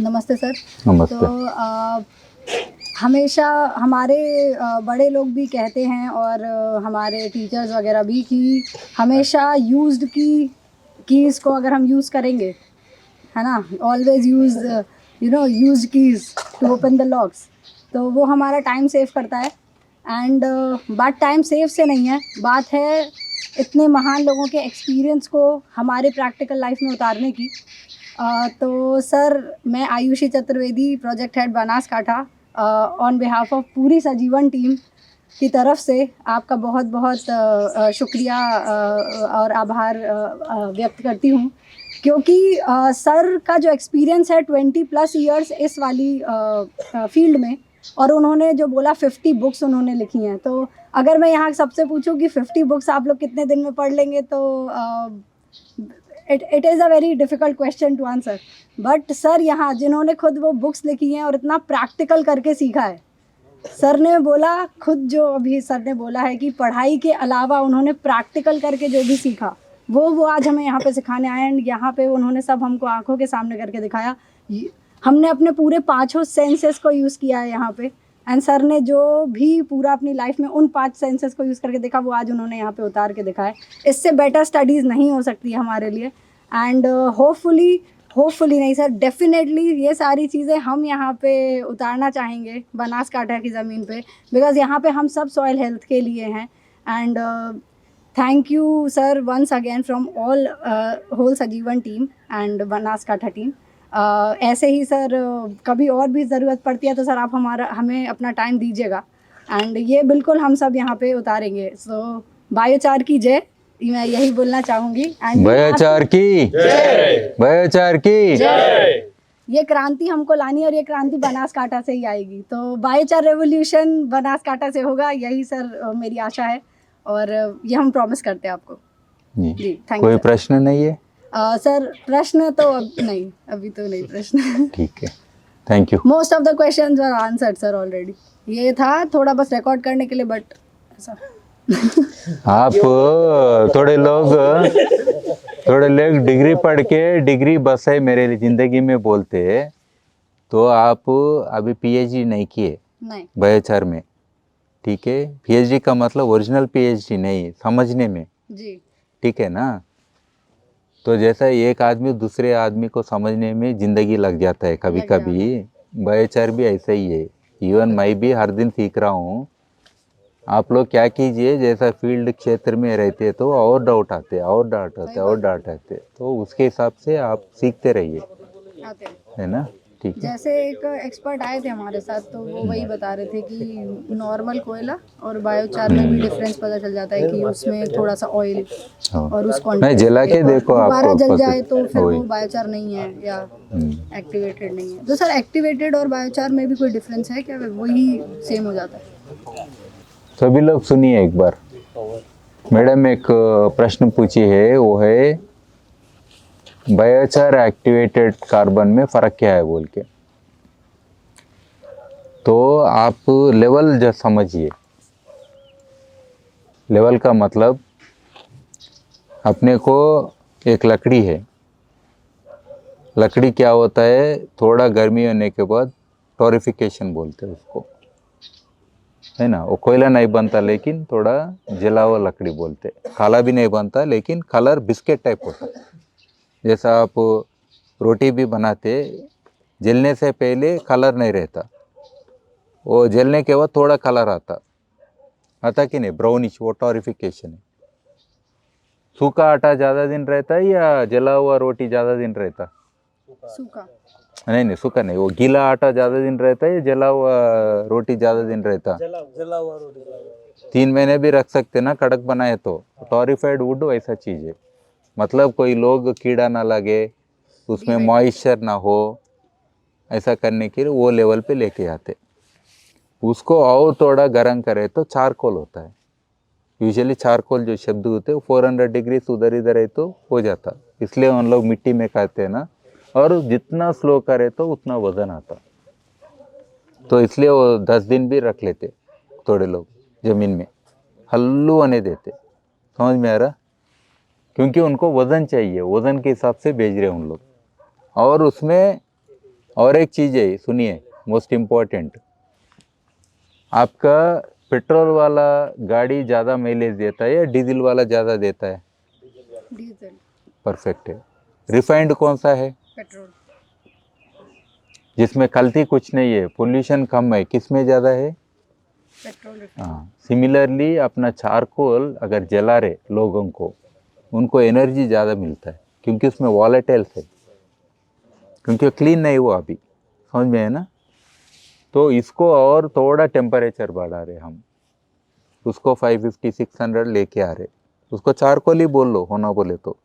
नमस्ते सर। नमस्ते। तो हमेशा हमारे बड़े लोग भी कहते हैं और हमारे टीचर्स वगैरह भी कि हमेशा यूज्ड कीज़ को अगर हम यूज़ करेंगे, है ना, always use used keys to open the locks, तो वो हमारा टाइम सेव करता है। एंड बात टाइम सेव से नहीं है, बात है इतने महान लोगों के एक्सपीरियंस को हमारे प्रैक्टिकल लाइफ में उतारने की। तो सर, मैं Ayushi Chaturvedi, project head Banaskantha, on behalf of पूरी सजीवन टीम की तरफ से आपका बहुत बहुत शुक्रिया और आभार व्यक्त करती हूँ, क्योंकि सर का जो एक्सपीरियंस है 20+ ईयर्स इस वाली फील्ड में, और उन्होंने जो बोला 50 बुक्स उन्होंने लिखी हैं, तो अगर मैं यहाँ सबसे पूछूं कि 50 बुक्स आप लोग कितने दिन में पढ़ लेंगे, तो it is a very difficult question to answer. But sir यहाँ जिन्होंने खुद वो बुक्स लिखी हैं और इतना प्रैक्टिकल करके सीखा है, सर ने बोला खुद, जो अभी सर ने बोला है कि पढ़ाई के अलावा उन्होंने प्रैक्टिकल करके जो भी सीखा वो आज हमें यहाँ पे सिखाने आए। एंड यहाँ पे उन्होंने सब हमको आंखों के सामने करके दिखाया। हमने अपने पूरे 5 सेंसेस को यूज़ किया है यहाँ पे, एंड सर ने जो भी पूरा अपनी लाइफ में उन 5 सेंसेस को यूज़ करके देखा, वो आज उन्होंने यहाँ पे उतार के दिखाया। इससे बेटर स्टडीज़ नहीं हो सकती है हमारे लिए। एंड होपफुली नहीं सर, डेफिनेटली ये सारी चीज़ें हम यहाँ पे उतारना चाहेंगे बनासकाठा की ज़मीन पे, बिकॉज़ यहाँ पे हम सब सॉइल हेल्थ के लिए हैं। And thank you sir once again from all whole Sajeevan team and Banaskantha team. ऐसे ही सर कभी और भी ज़रूरत पड़ती है तो सर आप हमें अपना टाइम दीजिएगा, एंड ये बिल्कुल हम सब यहाँ पे उतारेंगे। सो बायोचार की जय, मैं यही बोलना चाहूँगी। एंड बायोचार की जय, बायोचार की जय। ये क्रांति हमको लानी है और ये क्रांति बनासकाठा से ही आएगी, तो बायोचार रेवोल्यूशन बनासकाठा से होगा, यही सर मेरी आशा है, और ये हम प्रॉमिस करते हैं आपको जी। Thank you. कोई प्रश्न नहीं है सर? प्रश्न तो नहीं, अभी तो नहीं प्रश्न। ठीक है, thank you. Most of the questions are answered sir already. ये था थोड़ा बस रिकॉर्ड करने के लिए, बट ऐसा आप थोड़े लोग डिग्री पढ़ के डिग्री बस है मेरे जिंदगी में बोलते, तो आप अभी पीएचडी नहीं किए नहीं बायोचार में, ठीक है। पीएचडी का मतलब ओरिजिनल पीएचडी नहीं, समझने में जी, ठीक है ना। तो जैसा एक आदमी दूसरे आदमी को समझने में जिंदगी लग जाता है कभी कभी, बायोचार भी ऐसा ही है। इवन मैं भी हर दिन सीख रहा हूँ। आप लोग क्या कीजिए, जैसा फील्ड क्षेत्र में रहते तो और डाउट आते और डाउट आते, तो उसके हिसाब से आप सीखते रहिए, है ना। ठीक है। जैसे एक एक्सपर्ट आए थे हमारे साथ, तो वो वही बता रहे थे कि नॉर्मल कोयला और बायोचार में भी डिफरेंस पता चल जाता है कि उसमें थोड़ा सा ऑयल और उस नहीं, जला के देखो, दोबारा आपको जल जाए तो फिर वही। वो बायोचार नहीं है या एक्टिवेटेड नहीं है। तो सर एक्टिवेटेड और बायोचार में भी कोई डिफरेंस है क्या, वही सेम हो जाता है? सभी लोग सुनिए एक बार, मैडम एक प्रश्न पूछी है, वो है बायोचार एक्टिवेटेड कार्बन में फर्क क्या है बोल के। तो आप लेवल जो समझिए, लेवल का मतलब अपने को एक लकड़ी है, लकड़ी क्या होता है, थोड़ा गर्मी होने के बाद टोरिफिकेशन बोलते हैं उसको, है ना। वो कोयला नहीं बनता लेकिन थोड़ा जला हुआ लकड़ी बोलते, काला भी नहीं बनता लेकिन कलर बिस्किट टाइप होता है। जैसा आप रोटी भी बनाते, जलने से पहले कलर नहीं रहता, वो जलने के बाद थोड़ा कलर आता कि नहीं, ब्राउनिश, वो टोरिफिकेशन है। सूखा आटा ज़्यादा दिन रहता है या जला हुआ रोटी ज़्यादा दिन रहता? सूखा। नहीं, सूखा नहीं, वो गीला आटा ज़्यादा दिन रहता है या जला हुआ रोटी ज़्यादा दिन रहता? जला हुआ रोटी 3 महीने भी रख सकते ना, कड़क बनाए तो। टोरिफाइड वुड वैसा चीज़ है, मतलब कोई लोग कीड़ा ना लगे, उसमें मॉइस्चर ना हो, ऐसा करने के लिए वो लेवल पे लेके आते। उसको और थोड़ा गर्म करे तो चारकोल होता है। यूजुअली चारकोल जो शब्द होते हैं 400 डिग्री उधर इधर है तो हो जाता, इसलिए उन लोग मिट्टी में खाते हैं ना। और जितना स्लो करे तो उतना वजन आता, तो इसलिए वो 10 दिन भी रख लेते थोड़े लोग जमीन में, हल्लू आने देते। समझ में आ रहा? क्योंकि उनको वजन चाहिए, वजन के हिसाब से बेच रहे उन लोग। और उसमें और एक चीज़ है, सुनिए, मोस्ट इम्पोर्टेंट, आपका पेट्रोल वाला गाड़ी ज़्यादा माइलेज देता है या डीजल वाला ज़्यादा देता है? डीजल। परफेक्ट है। रिफाइंड कौन सा है? पेट्रोल। जिसमें खलती कुछ नहीं है, पोल्यूशन कम है, किस में ज़्यादा है? पेट्रोल। हाँ, सिमिलरली अपना चारकोल अगर जला रहे लोगों को, उनको एनर्जी ज़्यादा मिलता है क्योंकि उसमें वॉलेटाइल्स है, क्योंकि क्लीन नहीं हुआ अभी, समझ में है ना? तो इसको और थोड़ा टेम्परेचर बढ़ा रहे हम, उसको 550-600 लेके आ रहे, उसको चारकोल ही बोल लो, होना बोले तो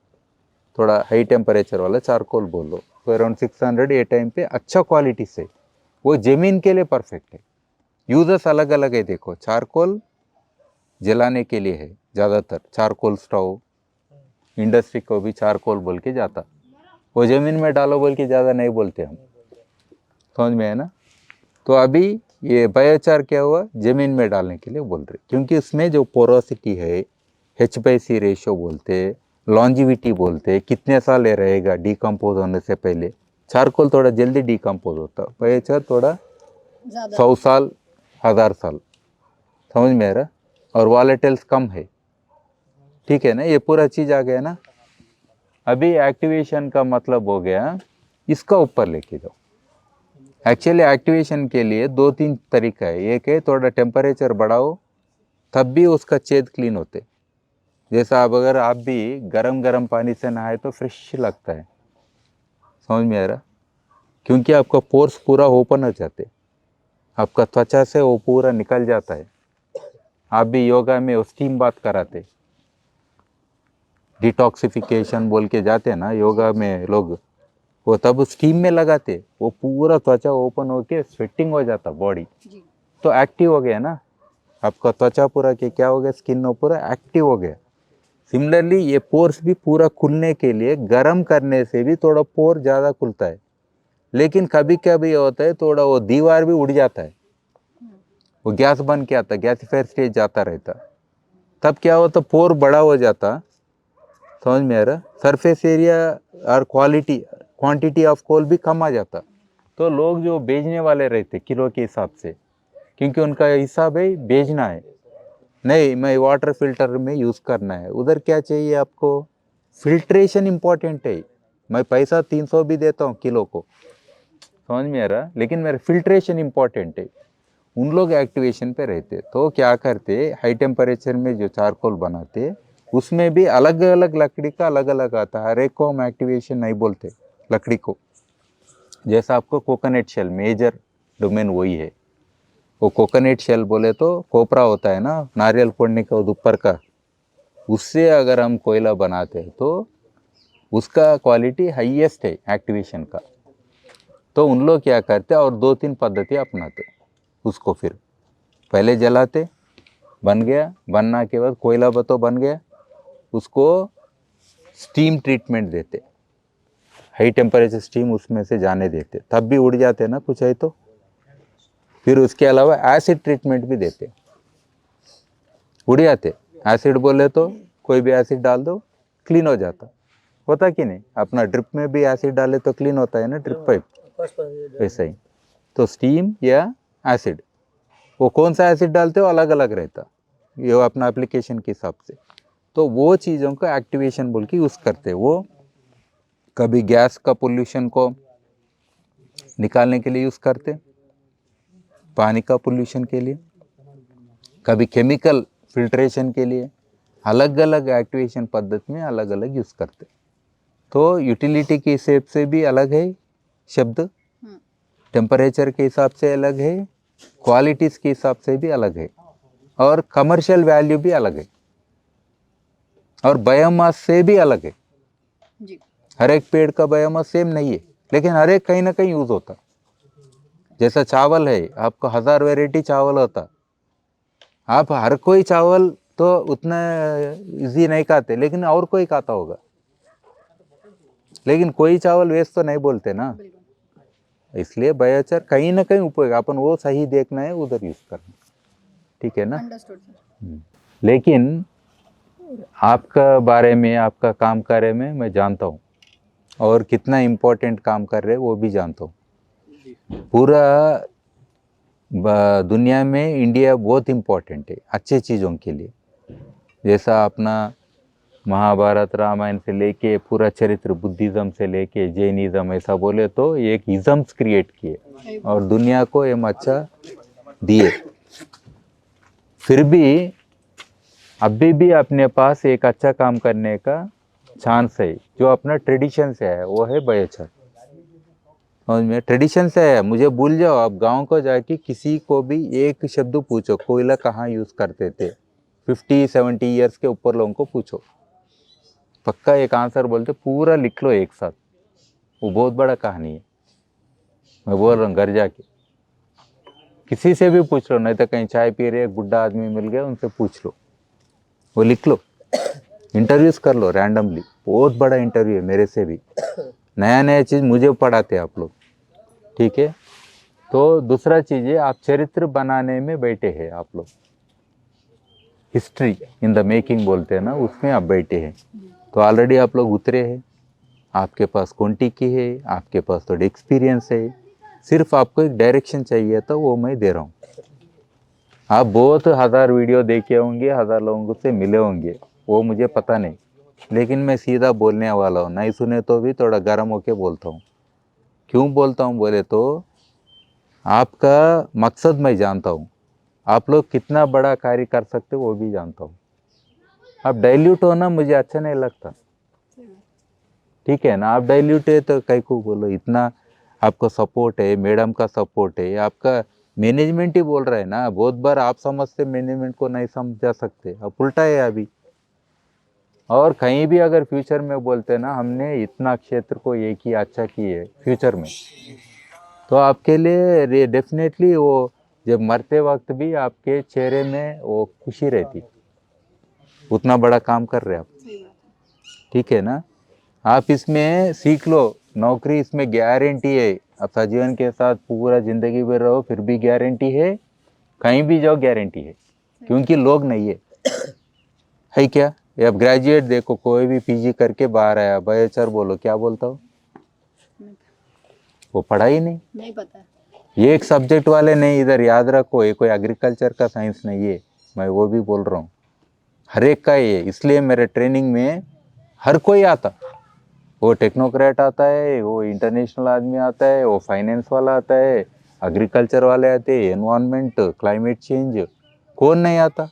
थोड़ा हाई टेम्परेचर वाला चारकोल बोल लो, तो अराउंड 600 ये टाइम पे अच्छा क्वालिटी से, वो ज़मीन के लिए परफेक्ट है। यूजर्स अलग अलग है, देखो चारकोल जलाने के लिए है ज़्यादातर, चारकोल स्टोव, इंडस्ट्री को भी चारकोल बोल के जाता, वो ज़मीन में डालो बोल के ज़्यादा नहीं बोलते हम, समझ में है ना? तो अभी ये बायोचार क्या हुआ, ज़मीन में डालने के लिए बोल रहे, क्योंकि उसमें जो पोरोसिटी है, H/C रेशियो बोलते, लॉन्जिविटी बोलते, कितने साल ये रहेगा डिकम्पोज होने से पहले। चारकोल थोड़ा जल्दी डिकम्पोज होता, बायोचार थोड़ा 100 साल 1000 साल, समझ में आ रहा? और वॉलेटाइल्स कम है, ठीक है ना? ये पूरा चीज़ आ गया ना? अभी एक्टिवेशन का मतलब हो गया, इसका ऊपर लेके जाओ। एक्चुअली एक्टिवेशन के लिए 2-3 तरीका है, एक है थोड़ा टेम्परेचर बढ़ाओ, तब भी उसका छेद क्लीन होते। जैसा अब अगर आप भी गरम पानी से नहाए तो फ्रेश लगता है, समझ में आ रहा? क्योंकि आपका पोर्स पूरा ओपन हो जाते, आपका त्वचा से वो पूरा निकल जाता है। आप भी योगा में वो स्टीम बात कराते, डिटॉक्सिफिकेशन बोल के जाते ना योगा में लोग, वो तब स्टीम में लगाते, वो पूरा त्वचा ओपन होके स्वेटिंग हो जाता बॉडी, तो एक्टिव हो गया ना आपका त्वचा पूरा, के क्या हो गया, स्किन हो पूरा एक्टिव हो गया। सिमिलरली ये पोर्स भी पूरा खुलने के लिए गर्म करने से भी थोड़ा पोर ज़्यादा खुलता है, लेकिन कभी कभी होता है थोड़ा वो दीवार भी उड़ जाता है, वो गैस बन के आता, गैसीफायर स्टेज जाता रहता, तब क्या होता, पोर बड़ा हो जाता, समझ में आ रहा? सरफेस एरिया और क्वांटिटी ऑफ कोल भी कम आ जाता। तो लोग जो बेचने वाले रहते किलो के हिसाब से, क्योंकि उनका हिसाब है बेचना है, नहीं मैं वाटर फिल्टर में यूज़ करना है, उधर क्या चाहिए आपको, फिल्ट्रेशन इम्पोर्टेंट है। मैं पैसा 300 भी देता हूँ किलो को, समझ में आ रहा? लेकिन मेरा फिल्ट्रेशन इम्पोर्टेंट है। उन लोग एक्टिवेशन पे रहते, तो क्या करते, हाई टेम्परेचर में जो चारकोल बनाते, उसमें भी अलग अलग लकड़ी का अलग अलग आता है, हर एक को हम एक्टिवेशन नहीं बोलते लकड़ी को। जैसा आपको कोकोनट शेल मेजर डोमेन वही है, वो कोकोनट शेल बोले तो कोपरा होता है ना, नारियल फोड़ने का ऊपर का, उससे अगर हम कोयला बनाते हैं तो उसका क्वालिटी हाईएस्ट है एक्टिवेशन का। तो उन लोग क्या करते और 2-3 पद्धति अपनाते, उसको फिर पहले जलाते, बन गया, बनना के बाद कोयला बतो बन गया, उसको स्टीम ट्रीटमेंट देते, हाई टेम्परेचर स्टीम उसमें से जाने देते, तब भी उड़ जाते ना कुछ है तो। फिर उसके अलावा एसिड ट्रीटमेंट भी देते, उड़ जाते। एसिड बोले तो कोई भी एसिड डाल दो क्लीन हो जाता, होता कि नहीं? अपना ड्रिप में भी एसिड डाले तो क्लीन होता है ना ड्रिप पाइप, वैसा ही। तो स्टीम या एसिड, वो कौन सा एसिड डालते हो अलग अलग रहता, ये अपना एप्लीकेशन के हिसाब से। तो वो चीज़ों को एक्टिवेशन बोल के यूज़ करते, वो कभी गैस का पोल्यूशन को निकालने के लिए यूज़ करते, पानी का पोल्यूशन के लिए, कभी केमिकल फिल्ट्रेशन के लिए, अलग अलग एक्टिवेशन पद्धति में अलग अलग यूज़ करते। तो यूटिलिटी के हिसाब से भी अलग है शब्द, टेम्परेचर के हिसाब से अलग है, क्वालिटीज़ के हिसाब से भी अलग है, और कमर्शियल वैल्यू भी अलग है, और बायोमास से भी अलग है जी। हर एक पेड़ का बायोमास सेम नहीं है, लेकिन हर एक कहीं ना कहीं यूज़ होता। जैसा चावल है, आपको 1000 वैरायटी चावल होता, आप हर कोई चावल तो उतना इजी नहीं खाते, लेकिन और कोई खाता होगा, लेकिन कोई चावल वेस्ट तो नहीं बोलते ना। इसलिए बायोचार कहीं ना कहीं उपयोग, अपन वो सही देखना है उधर यूज़ करना, ठीक है ना? Understood sir. लेकिन आपका बारे में, आपका काम कार्य में मैं जानता हूँ, और कितना इम्पोर्टेंट काम कर रहे हैं वो भी जानता हूँ। पूरा दुनिया में इंडिया बहुत इम्पोर्टेंट है अच्छे चीज़ों के लिए। जैसा अपना महाभारत रामायण से लेके पूरा चरित्र बुद्धिज़्म से लेके जैनिज़्म ऐसा बोले तो एक इज़म्स क्रिएट किए और दुनिया को हम अच्छा दिए। फिर भी अभी भी अपने पास एक अच्छा काम करने का चांस है जो अपना ट्रेडिशन से है, वो है बयोचार। समझ में? ट्रेडिशन से है। मुझे भूल जाओ, आप गांव को जाके किसी को भी एक शब्द पूछो कोयला कहाँ यूज़ करते थे, 50-70 ईयर्स के ऊपर लोगों को पूछो, पक्का एक आंसर बोलते, पूरा लिख लो एक साथ। वो बहुत बड़ा कहानी है, मैं बोल रहा हूँ। घर जाके किसी से भी पूछ लो, नहीं तो कहीं चाय पी रहे एक बुढ़ा आदमी मिल गया उनसे पूछ लो, वो लिख लो। इंटरव्यूज कर लो रैंडमली, बहुत बड़ा इंटरव्यू है मेरे से भी। नया नया चीज़ मुझे पढ़ाते हैं आप लोग, ठीक है। तो दूसरा चीज़ है, आप चरित्र बनाने में बैठे हैं आप लोग, हिस्ट्री इन द मेकिंग बोलते हैं ना, उसमें आप बैठे हैं। तो ऑलरेडी आप लोग उतरे हैं, आपके पास क्वांटिटी है, आपके पास थोड़ी एक्सपीरियंस है, सिर्फ आपको एक डायरेक्शन चाहिए, तो वो मैं दे रहा हूँ। आप बहुत 1000 वीडियो देखे होंगे, 1000 लोगों से मिले होंगे, वो मुझे पता नहीं, लेकिन मैं सीधा बोलने वाला हूँ। नहीं सुने तो भी थोड़ा गर्म होके बोलता हूँ। क्यों बोलता हूँ बोले तो आपका मकसद मैं जानता हूँ, आप लोग कितना बड़ा कार्य कर सकते हो वो भी जानता हूँ। आप डाइल्यूट होना मुझे अच्छा नहीं लगता, ठीक है ना। आप डाइल्यूट है तो कहीं को बोलो, इतना आपको सपोर्ट है, मैडम का सपोर्ट है, आपका मैनेजमेंट ही बोल रहा है ना। बहुत बार आप समझते मैनेजमेंट को नहीं समझा सकते, अब उल्टा है अभी। और कहीं भी अगर फ्यूचर में बोलते ना हमने इतना क्षेत्र को एक ही अच्छा किए फ्यूचर में, तो आपके लिए डेफिनेटली वो जब मरते वक्त भी आपके चेहरे में वो खुशी रहती, उतना बड़ा काम कर रहे आप, ठीक है ना। आप इसमें सीख लो, नौकरी इसमें गारंटी है। आप सजीवन के साथ पूरा जिंदगी भर रहो फिर भी गारंटी है, कहीं भी जाओ गारंटी है, क्योंकि लोग नहीं है क्या। ये आप ग्रेजुएट देखो, कोई भी पीजी करके बाहर आया, बायोचार बोलो, क्या बोलता हो, वो पढ़ा ही नहीं पता। ये एक सब्जेक्ट वाले नहीं। इधर याद रखो, ये कोई एग्रीकल्चर का साइंस नहीं है, मैं वो भी बोल रहा हूँ, हर एक का ये। इसलिए मेरे ट्रेनिंग में हर कोई आता, वो टेक्नोक्रेट आता है, वो इंटरनेशनल आदमी आता है, वो फाइनेंस वाला आता है, एग्रीकल्चर वाले आते हैं, एनवायरनमेंट क्लाइमेट चेंज, कौन नहीं आता,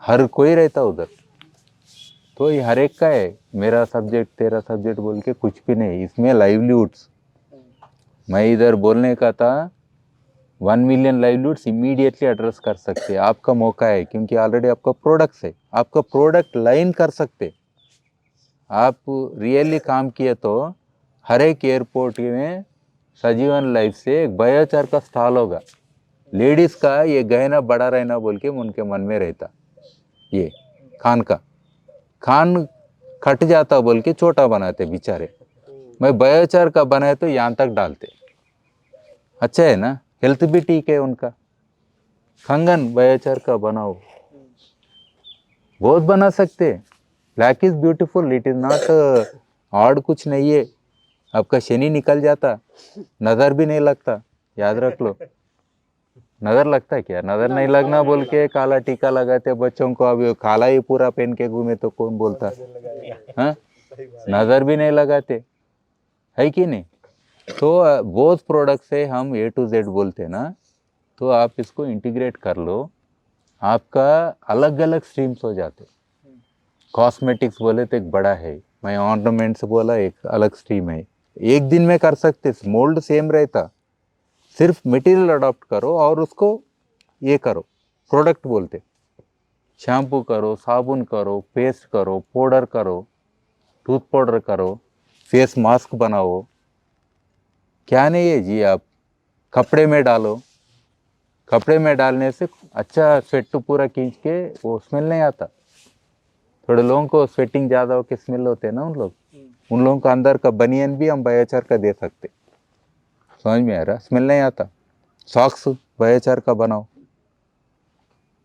हर कोई रहता उधर। तो ये हर एक का है, मेरा सब्जेक्ट तेरा सब्जेक्ट बोल के कुछ भी नहीं, इसमें लाइवलीहुड्स। मैं इधर बोलने का था 1 मिलियन लाइवलीहुड्स इमीडिएटली एड्रेस कर सकते हैं, आपका मौका है, क्योंकि ऑलरेडी आपका प्रोडक्ट्स है, आपका प्रोडक्ट लाइन कर सकते। आप रियली काम किए तो हर एक एयरपोर्ट में सजीवन लाइफ से एक बायोचार का स्टॉल होगा। लेडीज़ का ये गहना बड़ा रहना बोल के उनके मन में रहता, ये खान का खान कट जाता बोल के छोटा बनाते बेचारे, मैं बायोचार का बनाए तो यहाँ तक डालते, अच्छा है ना, हेल्थ भी ठीक है उनका। कंगन बायोचार का बनाओ, बहुत बना सकते। Black is beautiful, it is not odd, कुछ नहीं है। आपका शनि निकल जाता, नजर भी नहीं लगता, याद रख लो। नजर लगता है क्या, नजर नहीं लगना बोल के काला टीका लगाते बच्चों को, अभी काला ही पूरा पहन के घूमे तो कौन बोलता, हाँ, नजर भी नहीं लगाते, है कि नहीं। तो बहुत प्रोडक्ट्स है, हम A to Z बोलते हैं ना, तो आप इसको इंटीग्रेट कर लो, आपका अलग अलग स्ट्रीम्स हो जाते। कॉस्मेटिक्स बोले तो एक बड़ा है, मैं ऑर्नामेंट्स बोला एक अलग स्ट्रीम है, एक दिन में कर सकते, मोल्ड सेम रहता, सिर्फ मटेरियल अडॉप्ट करो और उसको ये करो, प्रोडक्ट बोलते। शैम्पू करो, साबुन करो, पेस्ट करो, पाउडर करो, टूथ पाउडर करो, फेस मास्क बनाओ, क्या नहीं है जी। आप कपड़े में डालो, कपड़े में डालने से अच्छा स्वेट पूरा खींच के वो स्मेल नहीं आता। थोड़े लोगों को स्वेटिंग ज़्यादा होकर स्मेल होते हैं ना, उन लोगों का अंदर का बनियन भी हम बायोचार का दे सकते, समझ में आ रहा, स्मेल नहीं आता। सॉक्स बायोचार का बनाओ,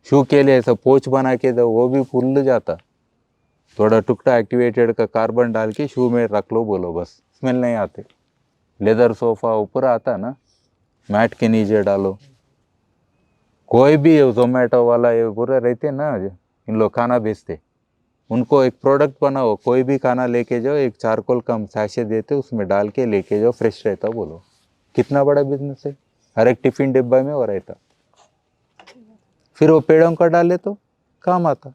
शू के लिए ऐसा पोच बना के दो, वो भी फूल जाता, थोड़ा टुकड़ा एक्टिवेटेड का कार्बन डाल के शू में रख लो, बोलो बस, स्मेल नहीं आते। लेदर सोफा ऊपर आता ना, मैट के नीचे डालो। कोई भी जोमेटो वाला ये पूरे रहते ना, इन लोग खाना बेचते, उनको एक प्रोडक्ट बनाओ, कोई भी खाना लेके जाओ, एक चारकोल का सैशे देते, उसमें डाल के लेके जाओ, फ्रेश रहता। बोलो कितना बड़ा बिजनेस है, हर एक टिफिन डिब्बा में वो रहता। फिर वो पेड़ों का डाले तो काम आता।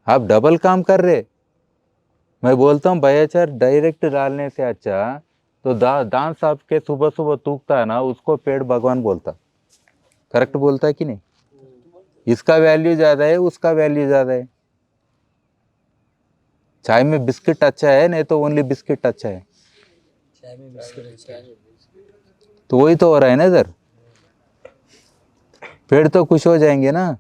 आप डबल काम कर रहे। मैं बोलता हूँ बायोचार डायरेक्ट डालने से अच्छा तो दांत साफ के सुबह सुबह तूकता है ना, उसको पेड़ भगवान बोलता। करेक्ट बोलता है कि नहीं? इसका वैल्यू ज्यादा है, उसका वैल्यू ज्यादा है। चाय में बिस्किट अच्छा है, नहीं तो ओनली बिस्किट अच्छा है? चाय में बिस्किट अच्छा है। तो वही तो हो रहा है ना इधर। पेड़ तो खुश हो जाएंगे ना।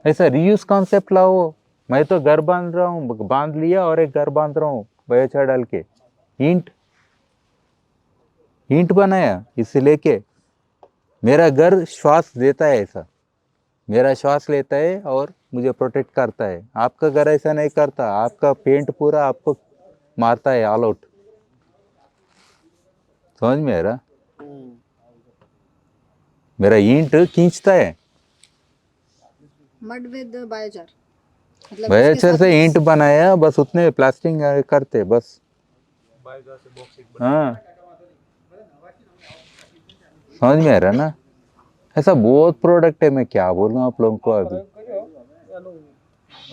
ऐसा रीयूज कॉन्सेप्ट लाओ। मैं तो घर बांध रहा हूँ, बांध लिया और एक घर बांध रहा हूँ बायोचार डाल के। ईंट ईंट बनाया, इसे लेके मेरा घर श्वास देता है। ऐसा मेरा श्वास लेता है और मुझे प्रोटेक्ट करता है। आपका घर ऐसा नहीं करता, आपका पेंट पूरा आपको मारता है ऑल आउट। समझ में आ रहा? मेरा ईंट खींचता है। मड विद बायोचार, मतलब उसके बायोचार साथ से mix। ईंट बनाया, बस उतने प्लास्टिंग करते बस। हाँ, समझ में आ रहा ना? ऐसा बहुत प्रोडक्ट है, मैं क्या बोलूं आप लोगों को। अभी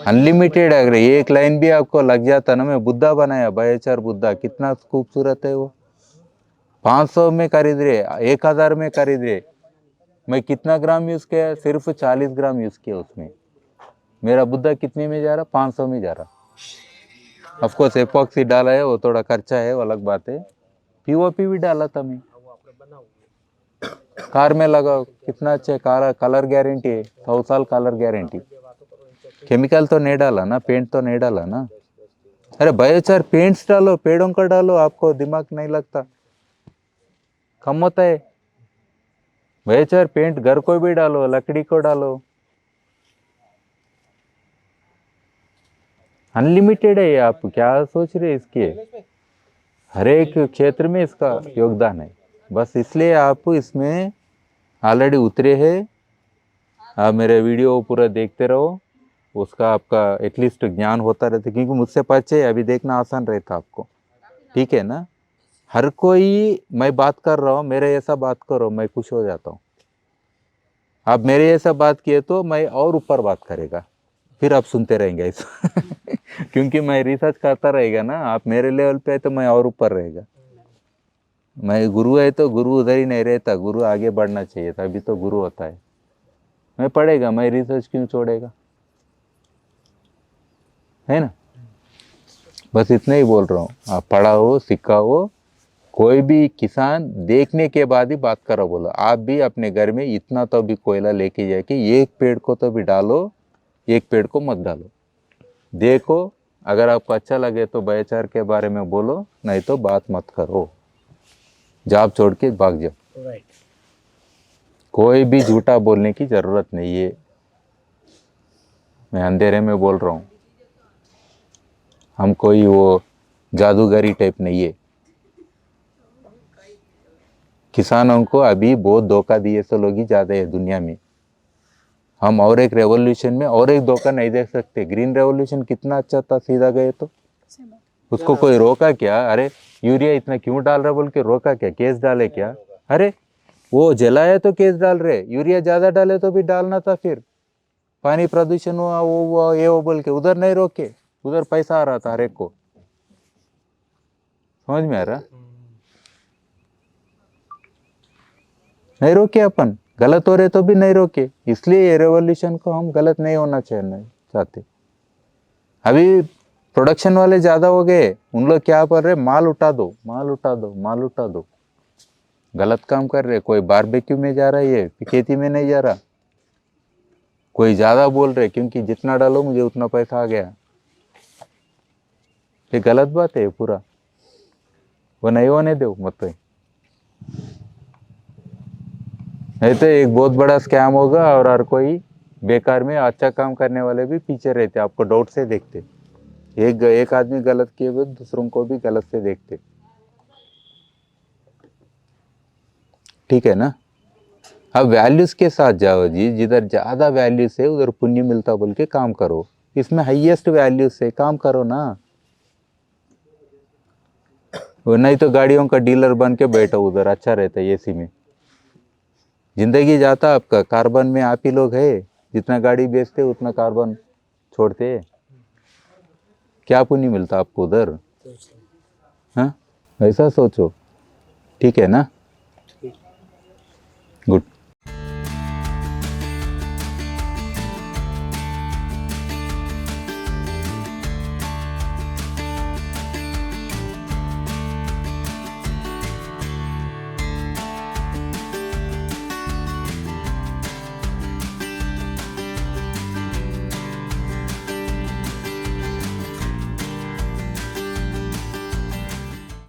अनलिमिटेड है। अगर एक लाइन भी आपको लग जाता ना, मैं बुद्धा बनाया, बायोचार बुद्धा, कितना खूबसूरत है वो। 500 में खरीद रहे, 1000 में खरीद रहे। मैं कितना ग्राम यूज किया? सिर्फ 40 ग्राम यूज किया उसमें। मेरा बुद्धा कितने में जा रहा? 500 में जा रहा। ऑफकोर्स एपॉक्सी डाला है, वो थोड़ा खर्चा है, वो अलग बात है। पीओपी भी डाला था मैं, कार में लगाओ, कितना अच्छा है। कलर गारंटी है, 100 साल कलर गारंटी। केमिकल तो नहीं डाला ना, पेंट तो नहीं डाला ना। अरे बायोचार पेंट्स डालो, पेड़ों का डालो, आपको दिमाग नहीं लगता, कम होता है। बायोचार पेंट घर को भी डालो, लकड़ी को डालो, अनलिमिटेड है ये। आप क्या सोच रहे इसके? हर एक क्षेत्र में इसका योगदान है। बस इसलिए आप इसमें ऑलरेडी उतरे हैं। आप मेरे वीडियो पूरा देखते रहो, उसका आपका एटलीस्ट ज्ञान होता रहता, क्योंकि मुझसे परिचय अभी देखना आसान रहता आपको। ठीक है ना? हर कोई, मैं बात कर रहा हूँ, मेरे ऐसा बात करो, मैं खुश हो जाता हूँ। आप मेरे ऐसा बात किए तो मैं और ऊपर बात करेगा, फिर आप सुनते रहेंगे ऐसा। क्योंकि मैं रिसर्च करता रहेगा ना, आप मेरे लेवल पे है तो मैं और ऊपर रहेगा। मैं गुरु है तो गुरु उधर ही नहीं रहता, गुरु आगे बढ़ना चाहिए था, अभी तो गुरु होता है। मैं पढ़ेगा, मैं रिसर्च क्यों छोड़ेगा, है ना? बस इतना ही बोल रहा हूँ। आप पढ़ाओ, सिखाओ। कोई भी किसान देखने के बाद ही बात करो। बोलो आप भी अपने घर में इतना तो भी कोयला लेके जाके एक पेड़ को तो भी डालो, एक पेड़ को मत डालो। देखो, अगर आपको अच्छा लगे तो बायोचार के बारे में बोलो, नहीं तो बात मत करो, जॉब छोड़ के भाग जाओ। राइट। कोई भी झूठा बोलने की जरूरत नहीं है। मैं अंधेरे में बोल रहा हूँ, हम कोई वो जादूगरी टाइप नहीं है। किसानों को अभी बहुत धोखा दिए तो लोग ही ज्यादा है दुनिया में। हम और एक रेवोल्यूशन में और एक धोखा नहीं देख सकते। ग्रीन रेवोल्यूशन कितना अच्छा था, सीधा गए तो उसको कोई रोका क्या? अरे यूरिया इतना क्यों डाल रहा बोल के रोका क्या? केस डाले क्या? अरे वो जलाया तो केस डाल रहे, यूरिया ज्यादा डाले तो भी डालना था। फिर पानी प्रदूषण हुआ, वो हुआ, ये वो बोल के उधर नहीं रोके, उधर पैसा आ रहा था हर एक को। समझ में आ रहा? नहीं रोके, अपन गलत हो रहे तो भी नहीं रोके। इसलिए रेवोल्यूशन को हम गलत नहीं होना चाहते। अभी प्रोडक्शन वाले ज्यादा हो गए, उन लोग क्या कर रहे? माल उठा दो, माल उठा दो, माल उठा दो। गलत काम कर रहे। कोई बारबेक्यू में जा रहा है, खेती में नहीं जा रहा। कोई ज्यादा बोल रहे क्योंकि जितना डालो मुझे उतना पैसा आ गया। ये गलत बात है पूरा। वो नहीं होने दो मत। नहीं तो एक बहुत बड़ा स्कैम होगा और हर कोई बेकार में अच्छा काम करने वाले भी पीछे रहते, आपको डाउट से देखते। एक आदमी गलत किए हुए दूसरों को भी गलत से देखते। ठीक है ना। अब वैल्यूज के साथ जाओ जी, जिधर ज़्यादा वैल्यूज है उधर पुण्य मिलता बोल के काम करो, इसमें हाईएस्ट वैल्यूज से काम करो ना। वो नहीं तो गाड़ियों का डीलर बन के बैठो उधर, अच्छा रहता है एसी में। जिंदगी जाता आपका, कार्बन में आप ही लोग है, जितना गाड़ी बेचते उतना कार्बन छोड़ते, क्या पुण्य मिलता आपको उधर। हाँ, ऐसा सोचो, ठीक है ना। गुड।